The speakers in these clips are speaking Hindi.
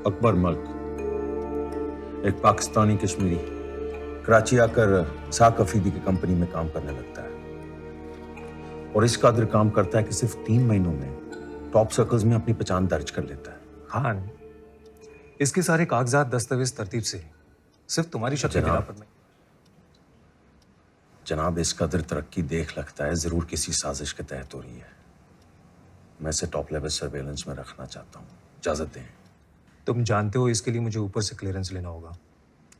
अकबर मल्क, एक पाकिस्तानी कश्मीरी, कराची आकर साक अफरीदी की कंपनी में काम करने लगता है और इस कदर काम करता है कि सिर्फ 3 महीनों में टॉप सर्कल्स में अपनी पहचान दर्ज कर लेता है। खान, इसके सारे कागजात दस्तावेज तरतीब से सिर्फ तुम्हारी शक्ति बिना पर नहीं। जनाब, इस कदर तरक्की देख लगता है जरूर किसी साजिश के तहत हो रही है। मैं इसे टॉप लेवल सर्वेलेंस में रखना चाहता हूँ, इजाजत दें। तुम जानते हो इसके लिए मुझे ऊपर से क्लियरेंस लेना होगा,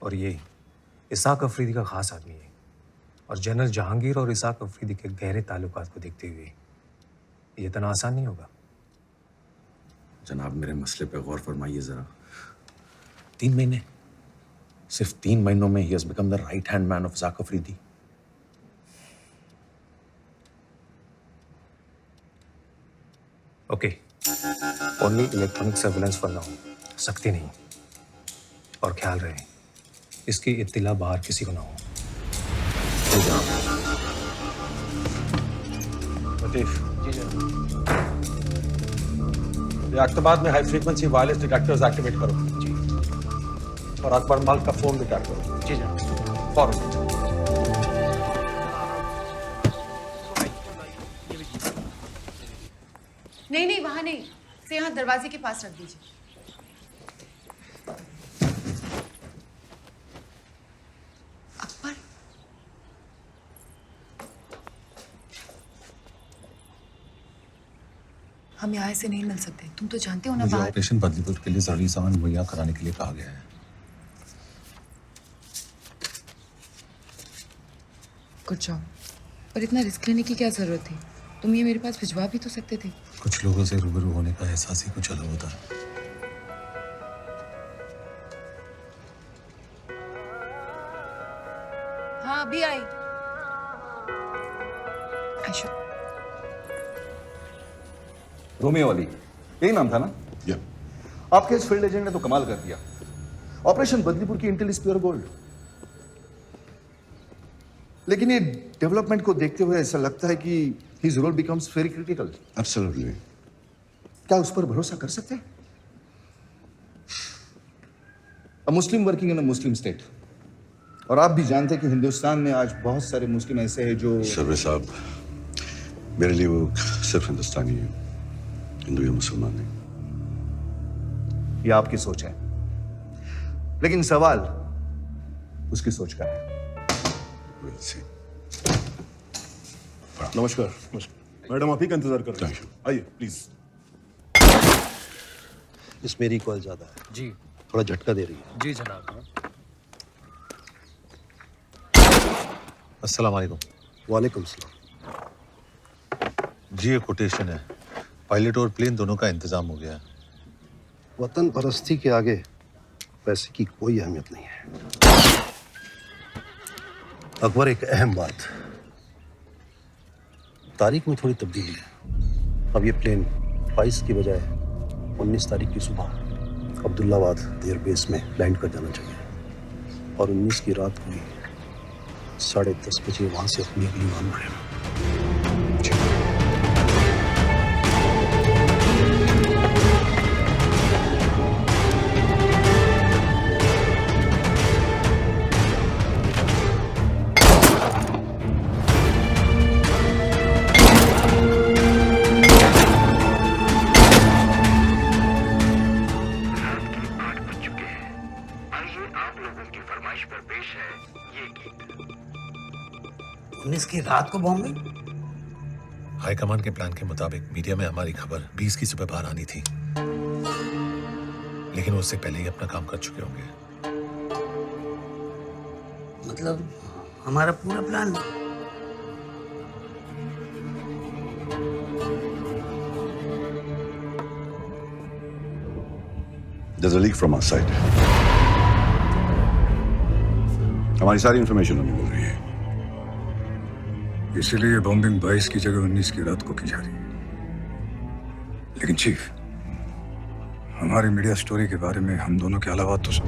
और ये इसाक अफरीदी का खास आदमी है, और जनरल जहांगीर और इसाक अफरीदी के गहरे ताल्लुकात को देखते हुए ये इतना आसान नहीं होगा। जनाब, मेरे मसले पे गौर फरमाइए जरा। 3 महीने, सिर्फ 3 महीनों में ही has become the right hand man of Ishaq Afridi. Okay, only electronic surveillance for now, सख्ती नहीं, और ख्याल रहे इसकी इत्तिला बाहर किसी को ना हो। लतीफ जी जनाब, अख्तबाद में high frequency wireless detectors activate करो जी, और अकबर मल्क का फोन भी ट्रैक करो जी जनाब, फौरन। नहीं, वहां नहीं, से यहाँ दरवाजे के पास रख दीजिए। अकबर, हम यहाँ से नहीं मिल सकते, तुम तो जानते हो ना। मुझे ऑपरेशन बदलीपुर के लिए जरूरी सामान मुहैया कराने के लिए कहा गया है। गुड जॉब, पर इतना रिस्क लेने की क्या जरूरत थी? तुम ये मेरे पास भिजवा भी तो सकते थे। कुछ लोगों से रूबरू होने का एहसास ही कुछ अलग होता है। हाँ, अभी आई। आशा, रोमियो अली, यही नाम था ना? या आपके इस फील्ड एजेंट ने तो कमाल कर दिया। ऑपरेशन बदलीपुर की इंटेल इज प्योर गोल्ड। लेकिन ये डेवलपमेंट को देखते हुए ऐसा लगता है कि his role becomes very critical. Absolutely. क्या उस पर भरोसा कर सकते हैं? अ मुस्लिम working in a Muslim state, और आप भी जानते हैं कि हिंदुस्तान में आज बहुत सारे मुस्लिम ऐसे हैं जो... शर्वे साहब, मेरे लिए वो सिर्फ हिंदुस्तानी है, हिंदू या मुसलमान नहीं। ये आपकी सोच है, लेकिन सवाल उसकी सोच का है। नमस्कार। मैडम, आप ही का इंतजार कर रहे हैं। आइए प्लीज। इस मेरी कॉल ज्यादा है जी थोड़ा झटका दे रही है। जी जनाब। अस्सलाम वालेकुम। वालेकुम सलाम। जी ये कोटेशन है, पायलट और प्लेन दोनों का इंतजाम हो गया है। वतन परस्ती के आगे पैसे की कोई अहमियत नहीं है। अकबर, एक अहम बात, तारीख में थोड़ी तब्दीली है। अब ये प्लेन 22 की बजाय 19 तारीख की सुबह अब्दुल्लाबाद एयरबेस में लैंड कर जाना चाहिए, और 19 की रात को ही 10:30 बजे वहां से अपनी अगली उड़ान भरें। की रात को बॉम्बे। हाईकमान के प्लान के मुताबिक मीडिया में हमारी खबर 20 की सुबह बाहर आनी थी, लेकिन वो उससे पहले ही अपना काम कर चुके होंगे। मतलब हमारा पूरा plan. There's a leak from our side. हमारी सारी इंफॉर्मेशन हमें मिल रही है, इसीलिए बॉम्बिंग 22 की जगह 19 की रात को की जा रही है। लेकिन चीफ, हमारी मीडिया स्टोरी के बारे में हम दोनों के अलावा तो सब...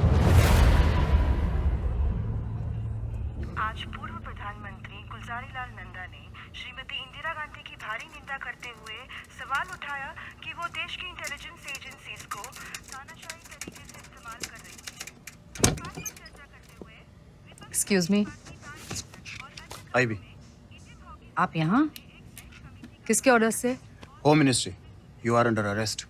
आज पूर्व प्रधानमंत्री गुलजारी लाल नंदा ने श्रीमती इंदिरा गांधी की भारी निंदा करते हुए सवाल उठाया कि वो देश की इंटेलिजेंस एजेंसीज को तानाशाही तरीके से एक्सक्यूज मी, आई भी आप यहाँ किसके ऑर्डर से? Home ministry, you are under arrest.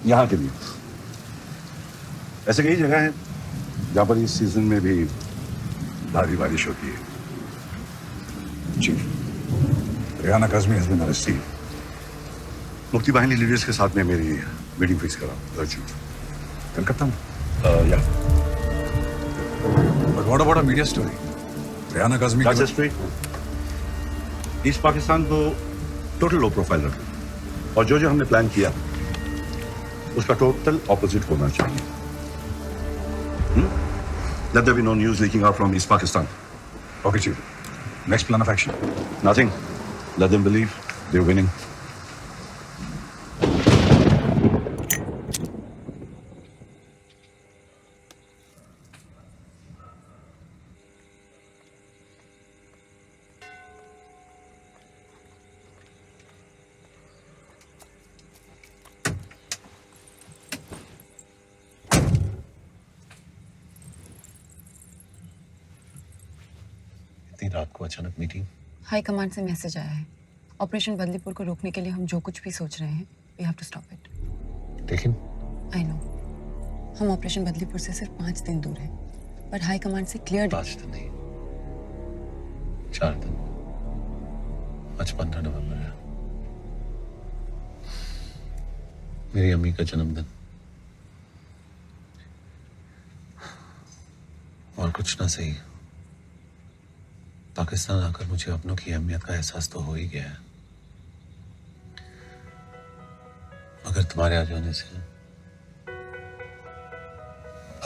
यहाँ के लिए ऐसे कई जगह हैं जहाँ पर इस सीजन में भी भारी बारिश होती है। Chief, Riyana Kazmi has been arrested. मुक्ति बाहिनी लीडर्स के साथ में मेरी मीटिंग फिक्स करा चीफ। कलकत्ता में? या But what about a media story? Riyana Kazmi That's history. East Pakistan को टोटल लो प्रोफाइल रखें और जो जो हमने प्लान किया उसका टोटल ऑपोजिट होना चाहिए। Let there be no news leaking out from East Pakistan. Okay, Chief. Next plan of action? Nothing. Let them believe they're winning. रात को अचानक मीटिंग? हाई कमांड से मैसेज आया है। ऑपरेशन बदलीपुर को रोकने के लिए हम जो कुछ भी सोच रहे हैं, we have to stop it. लेकिन आई नो, हम ऑपरेशन बदलीपुर से सिर्फ 5 दिन दूर हैं, पर हाई कमांड से क्लियर 5 दिन नहीं, 4 दिन। आज 15 नवंबर है, मेरी अम्मी का जन्मदिन। और कुछ ना सही, पाकिस्तान आकर मुझे अपनों की अहमियत का एहसास तो हो ही गया है, मगर तुम्हारे आ जाने से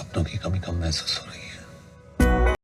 अपनों की कमी कम महसूस हो रही है।